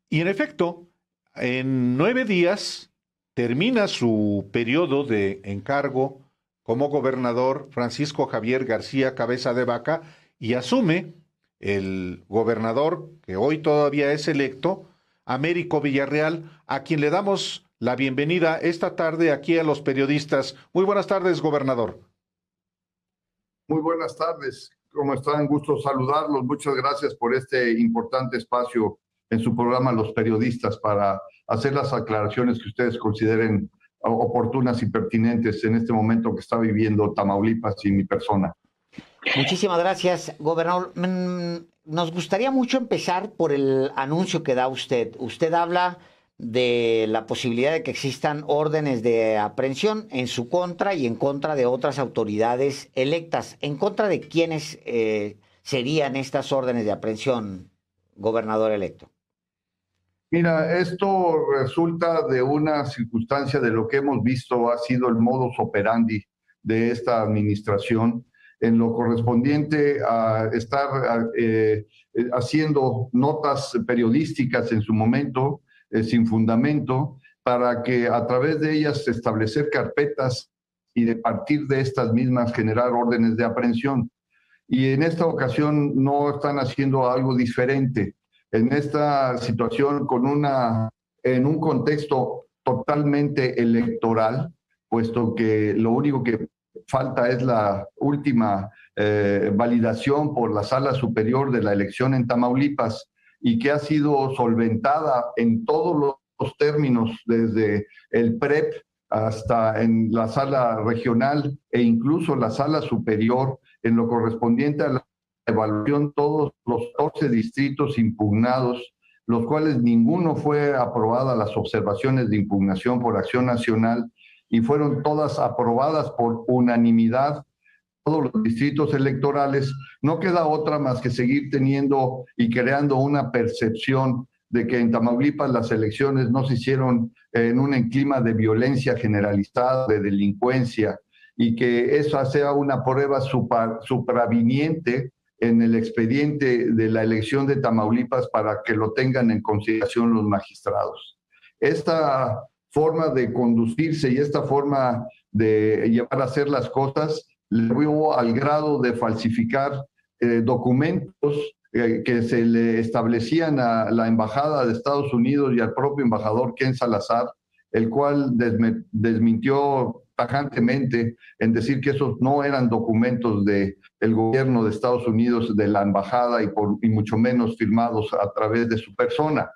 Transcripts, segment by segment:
Y en efecto, en 9 días termina su periodo de encargo como gobernador Francisco Javier García Cabeza de Vaca y asume el gobernador que hoy todavía es electo, Américo Villarreal, a quien le damos la bienvenida esta tarde aquí a los periodistas. Muy buenas tardes, gobernador. Muy buenas tardes, ¿cómo están? Gusto saludarlos. Muchas gracias por este importante espacio en su programa Los Periodistas para hacer las aclaraciones que ustedes consideren oportunas y pertinentes en este momento que está viviendo Tamaulipas y mi persona. Muchísimas gracias, gobernador. Nos gustaría mucho empezar por el anuncio que da usted. Usted habla de la posibilidad de que existan órdenes de aprehensión en su contra y en contra de otras autoridades electas. ¿En contra de quiénes serían estas órdenes de aprehensión, gobernador electo? Mira, esto resulta de una circunstancia de lo que hemos visto ha sido el modus operandi de esta administración en lo correspondiente a estar haciendo notas periodísticas en su momento sin fundamento para que a través de ellas establecer carpetas y de partir de estas mismas generar órdenes de aprehensión. Y en esta ocasión no están haciendo algo diferente. En esta situación en un contexto totalmente electoral, puesto que lo único que falta es la última validación por la Sala Superior de la elección en Tamaulipas y que ha sido solventada en todos los términos, desde el PREP hasta en la Sala Regional e incluso la Sala Superior en lo correspondiente a la evaluación, todos los 14 distritos impugnados, los cuales ninguno fue aprobada las observaciones de impugnación por Acción Nacional y fueron todas aprobadas por unanimidad, todos los distritos electorales. No queda otra más que seguir teniendo y creando una percepción de que en Tamaulipas las elecciones no se hicieron en un clima de violencia generalizada, de delincuencia, y que esa sea una prueba supraviniente en el expediente de la elección de Tamaulipas para que lo tengan en consideración los magistrados. Esta forma de conducirse y esta forma de llevar a hacer las cosas le llevó al grado de falsificar documentos que se le establecían a la Embajada de Estados Unidos y al propio embajador Ken Salazar, el cual desmintió tajantemente en decir que esos no eran documentos del gobierno de Estados Unidos, de la embajada y mucho menos firmados a través de su persona.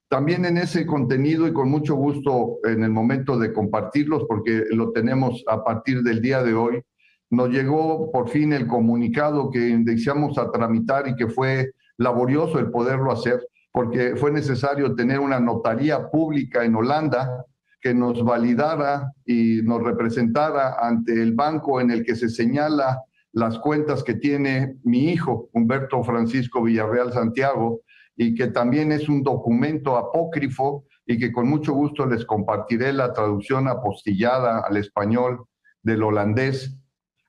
También en ese contenido y con mucho gusto en el momento de compartirlos, porque lo tenemos a partir del día de hoy, nos llegó por fin el comunicado que iniciamos a tramitar y que fue laborioso el poderlo hacer, porque fue necesario tener una notaría pública en Holanda que nos validara y nos representara ante el banco en el que se señala las cuentas que tiene mi hijo, Humberto Francisco Villarreal Santiago, y que también es un documento apócrifo y que con mucho gusto les compartiré la traducción apostillada al español del holandés,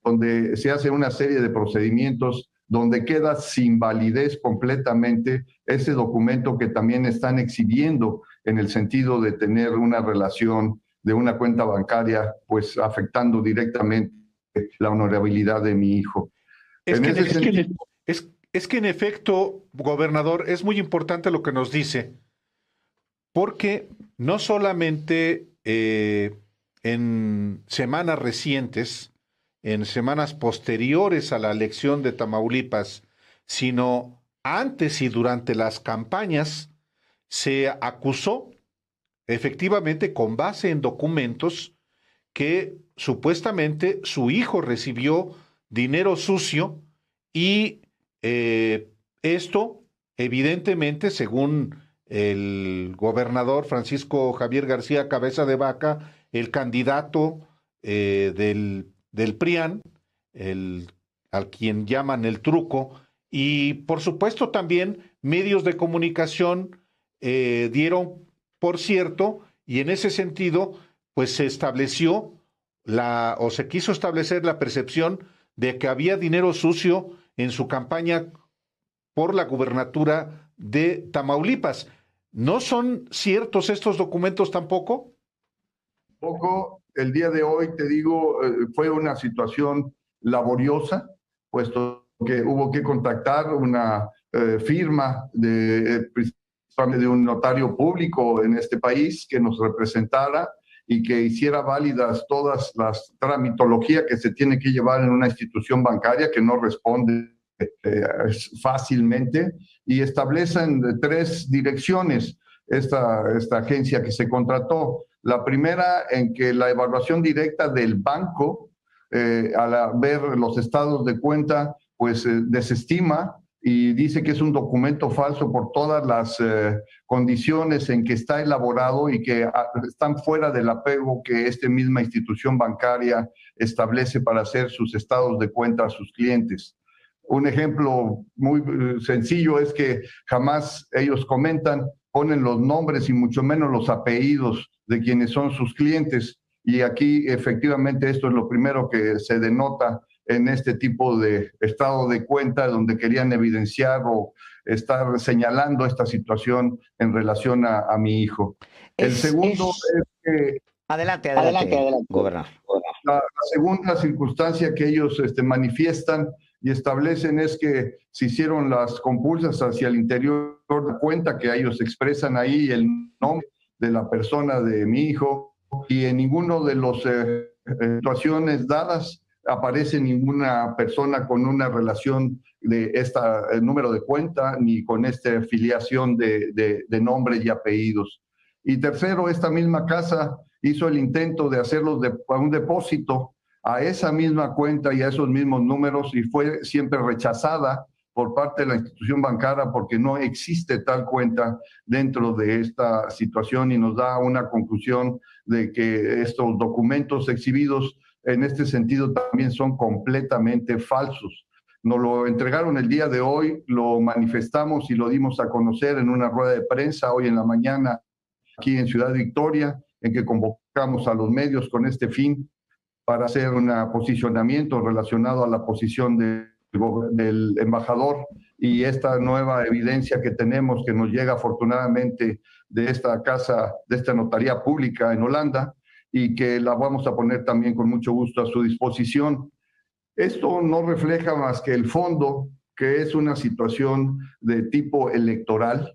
donde se hace una serie de procedimientos donde queda sin validez completamente ese documento que también están exhibiendo en el sentido de tener una relación de una cuenta bancaria, pues afectando directamente la honorabilidad de mi hijo. Es que en efecto, gobernador, es muy importante lo que nos dice, porque no solamente en semanas recientes, en semanas posteriores a la elección de Tamaulipas, sino antes y durante las campañas, se acusó efectivamente con base en documentos que supuestamente su hijo recibió dinero sucio y esto evidentemente, según el gobernador Francisco Javier García Cabeza de Vaca, el candidato del PRIAN, al quien llaman el truco, y por supuesto también medios de comunicación dieron por cierto, y en ese sentido, pues se estableció o se quiso establecer la percepción de que había dinero sucio en su campaña por la gubernatura de Tamaulipas. ¿No son ciertos estos documentos tampoco? Poco, el día de hoy, te digo, fue una situación laboriosa, puesto que hubo que contactar una firma principalmente de un notario público en este país que nos representara y que hiciera válidas todas las tramitologías que se tiene que llevar en una institución bancaria que no responde fácilmente, y establecen 3 direcciones esta agencia que se contrató. La primera, en que la evaluación directa del banco, al ver los estados de cuenta, pues desestima y dice que es un documento falso por todas las condiciones en que está elaborado y que están fuera del apego que esta misma institución bancaria establece para hacer sus estados de cuenta a sus clientes. Un ejemplo muy sencillo es que jamás ellos comentan, ponen los nombres y mucho menos los apellidos de quienes son sus clientes. Y aquí efectivamente esto es lo primero que se denota en este tipo de estado de cuenta, donde querían evidenciar o estar señalando esta situación en relación a mi hijo. El segundo es que... Adelante, gobernador. La segunda circunstancia que ellos manifiestan y establecen es que se hicieron las compulsas hacia el interior de la cuenta, que ellos expresan ahí el nombre de la persona de mi hijo, y en ninguno de las situaciones dadas aparece ninguna persona con una relación de número de cuenta ni con esta filiación de nombres y apellidos. Y tercero, esta misma casa hizo el intento de hacerlos un depósito a esa misma cuenta y a esos mismos números, y fue siempre rechazada por parte de la institución bancaria porque no existe tal cuenta dentro de esta situación, y nos da una conclusión de que estos documentos exhibidos en este sentido también son completamente falsos. Nos lo entregaron el día de hoy, lo manifestamos y lo dimos a conocer en una rueda de prensa hoy en la mañana aquí en Ciudad Victoria, en que convocamos a los medios con este fin para hacer un posicionamiento relacionado a la posición del embajador y esta nueva evidencia que tenemos, que nos llega afortunadamente de esta casa, de esta notaría pública en Holanda, y que la vamos a poner también con mucho gusto a su disposición. Esto no refleja más que el fondo, que es una situación de tipo electoral.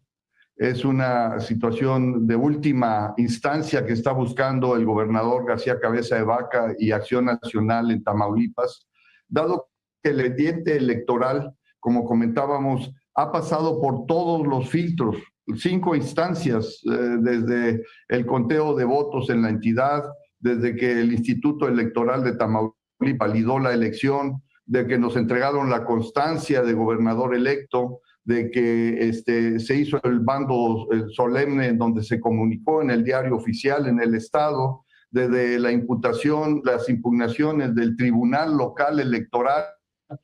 Es una situación de última instancia que está buscando el gobernador García Cabeza de Vaca y Acción Nacional en Tamaulipas, dado que el expediente electoral, como comentábamos, ha pasado por todos los filtros, 5 instancias, desde el conteo de votos en la entidad, desde que el Instituto Electoral de Tamaulipas validó la elección, de que nos entregaron la constancia de gobernador electo, de que se hizo el bando solemne en donde se comunicó en el diario oficial en el estado, desde la imputación, las impugnaciones del Tribunal Local Electoral,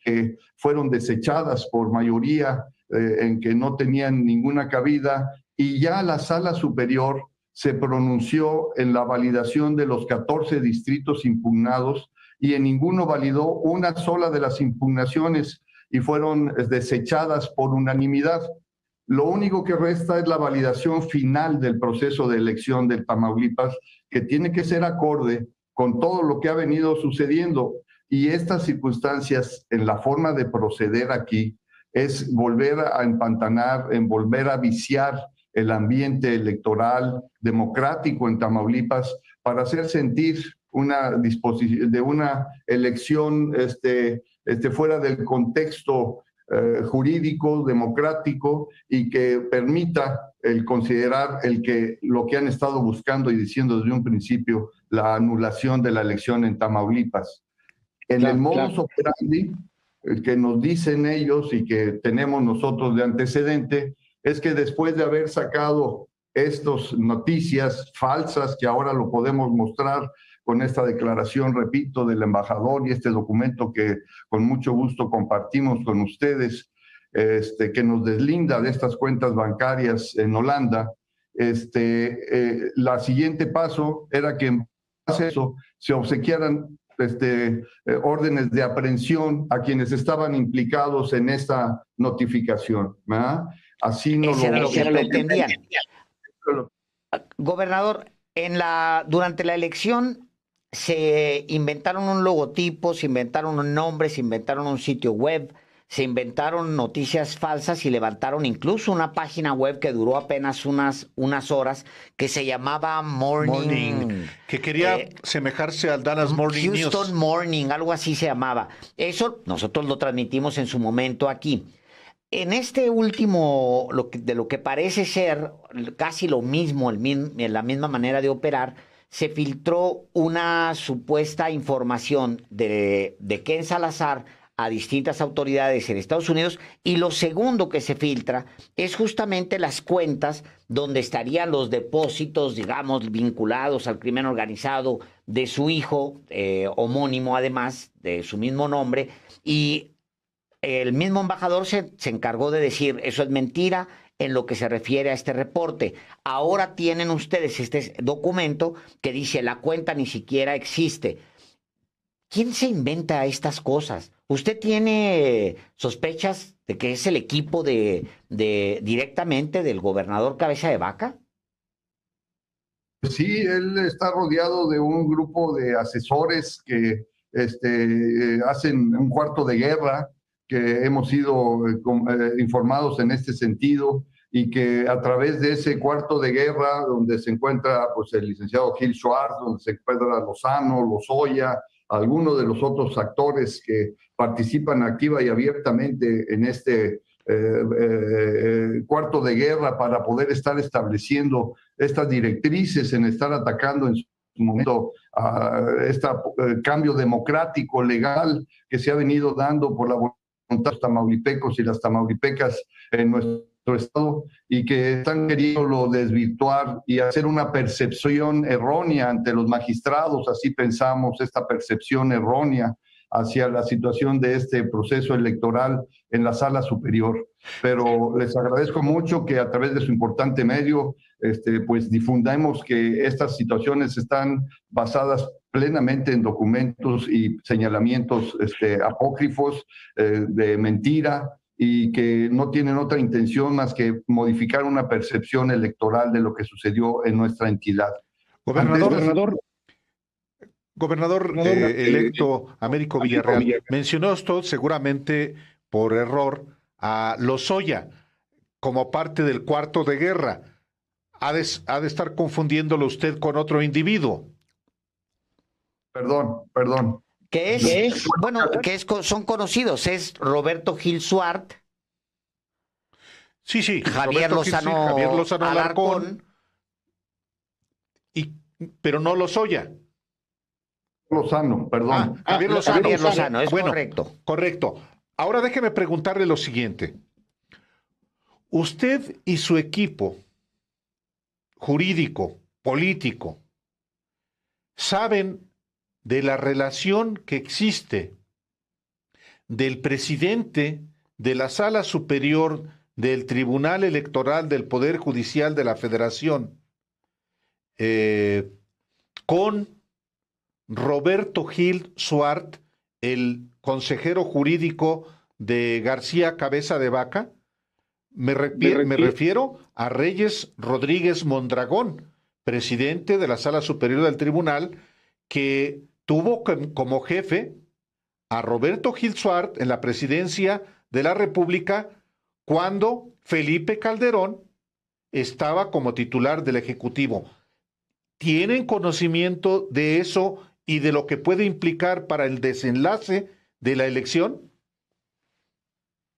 que fueron desechadas por mayoría, en que no tenían ninguna cabida, y ya la Sala Superior se pronunció en la validación de los 14 distritos impugnados, y en ninguno validó una sola de las impugnaciones y fueron desechadas por unanimidad. Lo único que resta es la validación final del proceso de elección del Tamaulipas, que tiene que ser acorde con todo lo que ha venido sucediendo. Y estas circunstancias, en la forma de proceder aquí, es volver a empantanar, en volver a viciar el ambiente electoral democrático en Tamaulipas para hacer sentir una disposición de una elección fuera del contexto jurídico, democrático, y que permita el considerar lo que han estado buscando y diciendo desde un principio, la anulación de la elección en Tamaulipas. En el modus operandi que nos dicen ellos y que tenemos nosotros de antecedente, es que después de haber sacado estas noticias falsas, que ahora lo podemos mostrar con esta declaración, repito, del embajador y este documento que con mucho gusto compartimos con ustedes, que nos deslinda de estas cuentas bancarias en Holanda, la siguiente paso era que en base a eso se obsequiaran órdenes de aprehensión a quienes estaban implicados en esta notificación, ¿verdad? Así no lo pretendían. Gobernador, durante la elección se inventaron un logotipo, se inventaron un nombre, se inventaron un sitio web, se inventaron noticias falsas y levantaron incluso una página web que duró apenas unas horas, que se llamaba Morning, que quería semejarse al Dallas Morning News. Houston Morning, algo así se llamaba. Eso nosotros lo transmitimos en su momento aquí. En este último, de lo que parece ser casi lo mismo, la misma manera de operar, se filtró una supuesta información de Ken Salazar a distintas autoridades en Estados Unidos, y lo segundo que se filtra es justamente las cuentas donde estarían los depósitos, digamos, vinculados al crimen organizado de su hijo, homónimo además, de su mismo nombre, y el mismo embajador se encargó de decir, eso es mentira en lo que se refiere a este reporte. Ahora tienen ustedes este documento que dice la cuenta ni siquiera existe. ¿Quién se inventa estas cosas? ¿Usted tiene sospechas de que es el equipo directamente del gobernador Cabeza de Vaca? Sí, él está rodeado de un grupo de asesores que hacen un cuarto de guerra, que hemos sido informados en este sentido, y que a través de ese cuarto de guerra, donde se encuentra pues, el licenciado Gil Schwartz, donde se encuentra Lozano, Lozoya, algunos de los otros actores que participan activa y abiertamente en este cuarto de guerra para poder estar estableciendo estas directrices, en estar atacando en su momento a este cambio democrático, legal, que se ha venido dando por la voluntad de los tamaulipecos y las tamaulipecas en nuestro estado, y que están queriendo desvirtuar y hacer una percepción errónea ante los magistrados. Así pensamos, esta percepción errónea hacia la situación de este proceso electoral en la sala superior. Pero les agradezco mucho que a través de su importante medio pues difundamos que estas situaciones están basadas plenamente en documentos y señalamientos apócrifos, de mentira, y que no tienen otra intención más que modificar una percepción electoral de lo que sucedió en nuestra entidad. Gobernador electo Américo Villarreal, mencionó usted seguramente por error a Lozoya como parte del cuarto de guerra. Ha de estar confundiéndolo usted con otro individuo. Perdón. Son conocidos, es Roberto Gil Schwartz. Sí. Javier Lozano Alarcón. Pero no Lozoya. Lozano, perdón. Javier Lozano, es correcto. Correcto. Ahora déjeme preguntarle lo siguiente. Usted y su equipo jurídico, político, saben de la relación que existe del presidente de la Sala Superior del Tribunal Electoral del Poder Judicial de la Federación con Roberto Gil Schwartz, el consejero jurídico de García Cabeza de Vaca. Me refiero a Reyes Rodríguez Mondragón, presidente de la Sala Superior del Tribunal, que tuvo como jefe a Roberto Gil Schwartz en la presidencia de la República cuando Felipe Calderón estaba como titular del Ejecutivo. ¿Tienen conocimiento de eso y de lo que puede implicar para el desenlace de la elección?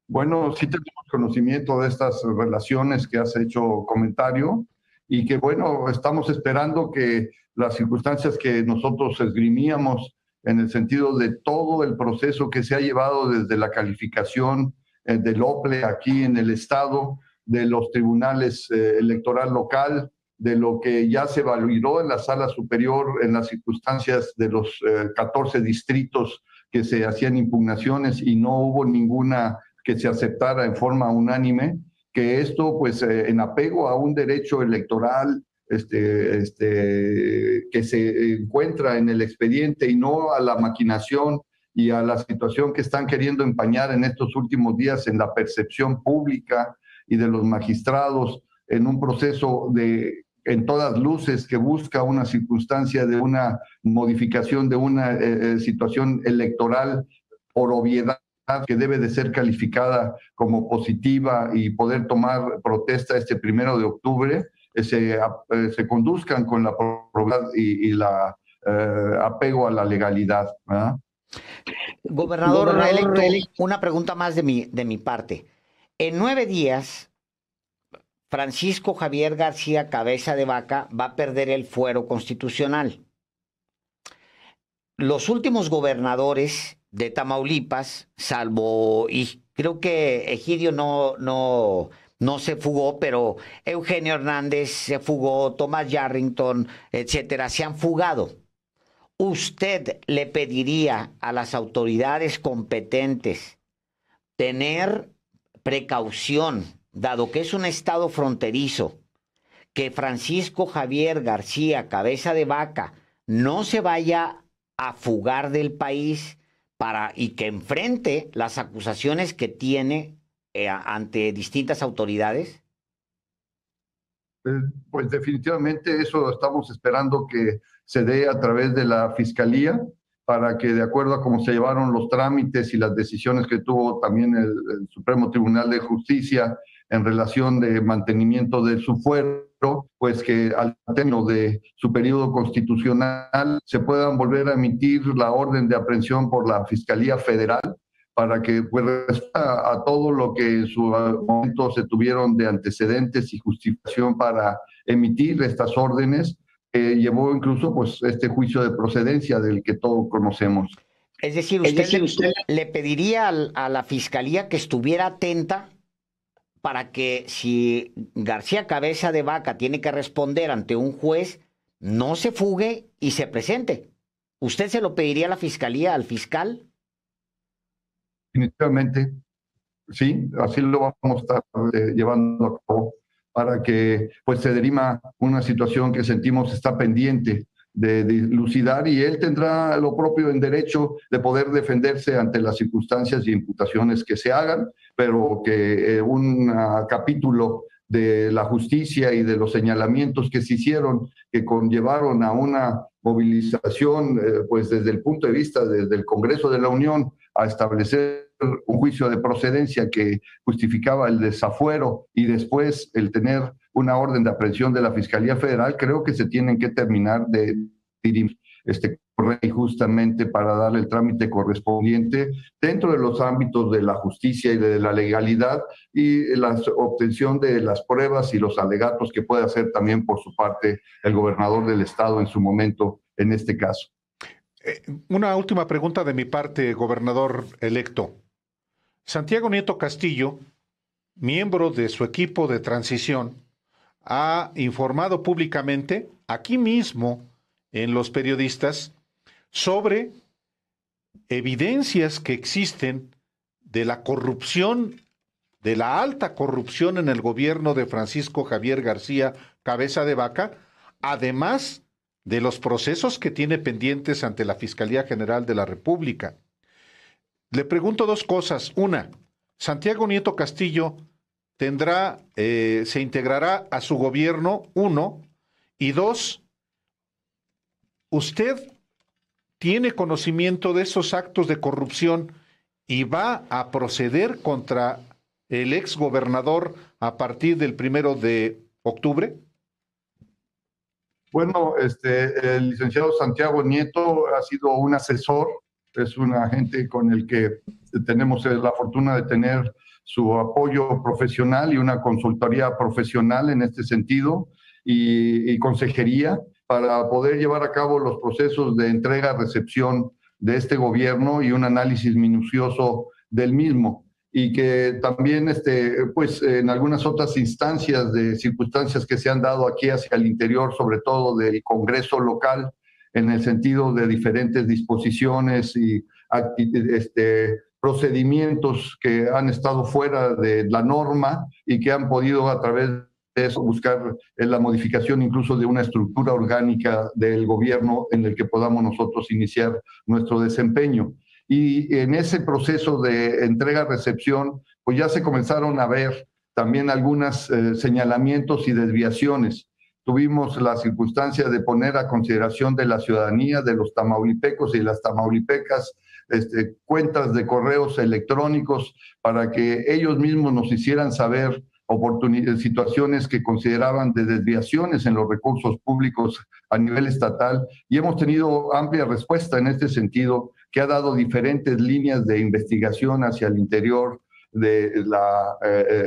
Bueno, sí tenemos conocimiento de estas relaciones que has hecho comentario, y que, bueno, estamos esperando que las circunstancias que nosotros esgrimíamos en el sentido de todo el proceso que se ha llevado desde la calificación del OPLE aquí en el Estado, de los tribunales electoral local, de lo que ya se validó en la Sala Superior en las circunstancias de los 14 distritos que se hacían impugnaciones y no hubo ninguna que se aceptara en forma unánime, que esto, pues, en apego a un derecho electoral que se encuentra en el expediente y no a la maquinación y a la situación que están queriendo empañar en estos últimos días en la percepción pública y de los magistrados en un proceso en todas luces, que busca una circunstancia de una modificación de una situación electoral por obviedad, que debe de ser calificada como positiva y poder tomar protesta este 1 de octubre, se conduzcan con la probidad y la apego a la legalidad, ¿verdad? Gobernador electo, una pregunta más de mi parte. En 9 días, Francisco Javier García Cabeza de Vaca va a perder el fuero constitucional. Los últimos gobernadores de Tamaulipas, salvo, y creo que Egidio no se fugó, pero Eugenio Hernández se fugó, Tomás Yarrington, etcétera, se han fugado. ¿Usted le pediría a las autoridades competentes tener precaución, dado que es un estado fronterizo, que Francisco Javier García Cabeza de Vaca no se vaya a fugar del país y que enfrente las acusaciones que tiene ante distintas autoridades? Pues definitivamente eso estamos esperando que se dé a través de la Fiscalía, para que, de acuerdo a cómo se llevaron los trámites y las decisiones que tuvo también el Supremo Tribunal de Justicia en relación de mantenimiento de su fuero, pues que al término de su periodo constitucional se puedan volver a emitir la orden de aprehensión por la Fiscalía Federal, para que pues responda a todo lo que en su momento se tuvieron de antecedentes y justificación para emitir estas órdenes, llevó incluso pues este juicio de procedencia del que todos conocemos. Es decir, usted le pediría a la Fiscalía que estuviera atenta para que, si García Cabeza de Vaca tiene que responder ante un juez, no se fugue y se presente. ¿Usted se lo pediría a la Fiscalía, al fiscal? Definitivamente, sí, así lo vamos a estar llevando a cabo, para que pues se derima una situación que sentimos está pendiente de dilucidar, y él tendrá lo propio en derecho de poder defenderse ante las circunstancias y imputaciones que se hagan, pero que un capítulo de la justicia y de los señalamientos que se hicieron, que conllevaron a una movilización, pues desde el punto de vista desde el Congreso de la Unión, a establecer un juicio de procedencia que justificaba el desafuero y después el tener una orden de aprehensión de la Fiscalía Federal, creo que se tienen que terminar de dirimir justamente para darle el trámite correspondiente dentro de los ámbitos de la justicia y de la legalidad, y la obtención de las pruebas y los alegatos que puede hacer también por su parte el gobernador del estado en su momento en este caso. Una última pregunta de mi parte, gobernador electo. Santiago Nieto Castillo, miembro de su equipo de transición, ha informado públicamente, aquí mismo en Los Periodistas, sobre evidencias que existen de la corrupción, de la alta corrupción en el gobierno de Francisco Javier García Cabeza de Vaca, además de los procesos que tiene pendientes ante la Fiscalía General de la República. Le pregunto dos cosas. Una, Santiago Nieto Castillo se integrará a su gobierno, uno, y dos, ¿usted tiene conocimiento de esos actos de corrupción y va a proceder contra el exgobernador a partir del 1 de octubre? Bueno, el licenciado Santiago Nieto ha sido un asesor, es un agente con el que tenemos la fortuna de tener su apoyo profesional y una consultoría profesional en este sentido, y consejería para poder llevar a cabo los procesos de entrega-recepción de este gobierno y un análisis minucioso del mismo. Y que también, pues en algunas otras instancias de circunstancias que se han dado aquí hacia el interior, sobre todo del Congreso local, en el sentido de diferentes disposiciones y procedimientos que han estado fuera de la norma y que han podido a través de eso buscar la modificación incluso de una estructura orgánica del gobierno en el que podamos nosotros iniciar nuestro desempeño. Y en ese proceso de entrega-recepción, pues ya se comenzaron a ver también algunos señalamientos y desviaciones. Tuvimos la circunstancia de poner a consideración de la ciudadanía, de los tamaulipecos y las tamaulipecas, cuentas de correos electrónicos para que ellos mismos nos hicieran saber situaciones que consideraban de desviaciones en los recursos públicos a nivel estatal, y hemos tenido amplia respuesta en este sentido, que ha dado diferentes líneas de investigación hacia el interior de la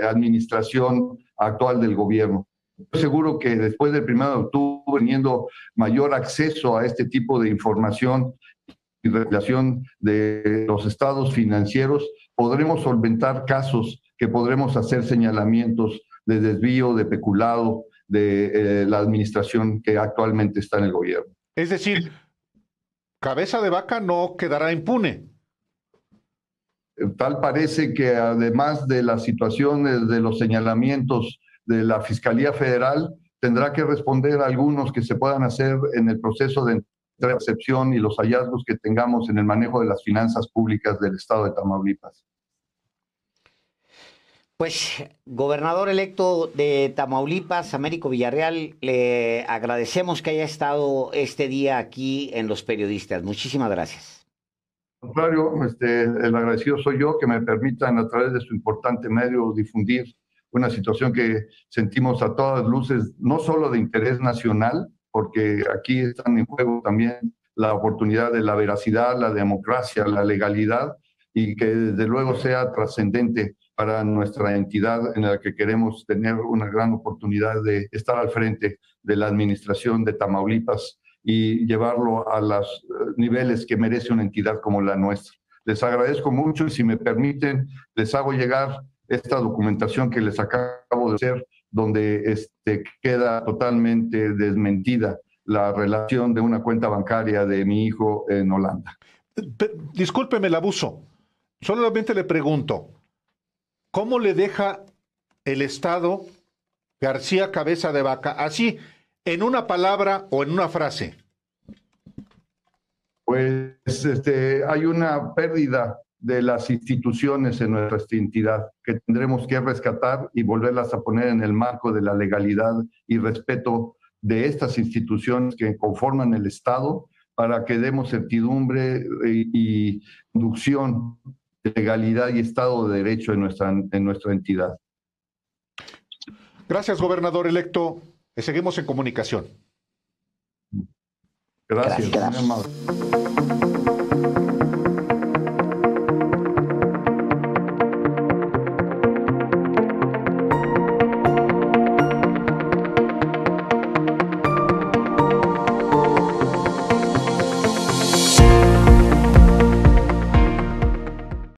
administración actual del gobierno. Estoy seguro que después del 1 de octubre, teniendo mayor acceso a este tipo de información y relación de los estados financieros, podremos solventar casos, que podremos hacer señalamientos de desvío, de peculado de la administración que actualmente está en el gobierno. Es decir, Cabeza de Vaca no quedará impune. Tal parece que además de las situaciones de los señalamientos de la Fiscalía Federal, tendrá que responder a algunos que se puedan hacer en el proceso de recepción y los hallazgos que tengamos en el manejo de las finanzas públicas del estado de Tamaulipas. Pues, gobernador electo de Tamaulipas, Américo Villarreal, le agradecemos que haya estado este día aquí en Los Periodistas. Muchísimas gracias. Al contrario, el agradecido soy yo, que me permitan a través de su importante medio difundir una situación que sentimos a todas luces, no solo de interés nacional, porque aquí están en juego también la oportunidad de la veracidad, la democracia, la legalidad, y que desde luego sea trascendente para nuestra entidad, en la que queremos tener una gran oportunidad de estar al frente de la administración de Tamaulipas y llevarlo a los niveles que merece una entidad como la nuestra. Les agradezco mucho, y si me permiten, les hago llegar esta documentación que les acabo de hacer, donde queda totalmente desmentida la relación de una cuenta bancaria de mi hijo en Holanda. Discúlpeme el abuso. Solamente le pregunto, ¿cómo le deja el Estado García Cabeza de Vaca? Así, en una palabra o en una frase. Pues hay una pérdida de las instituciones en nuestra entidad que tendremos que rescatar y volverlas a poner en el marco de la legalidad y respeto de estas instituciones que conforman el Estado, para que demos certidumbre y conducción de legalidad y Estado de Derecho en nuestra entidad. Gracias, gobernador electo. Seguimos en comunicación. Gracias. Muy amable.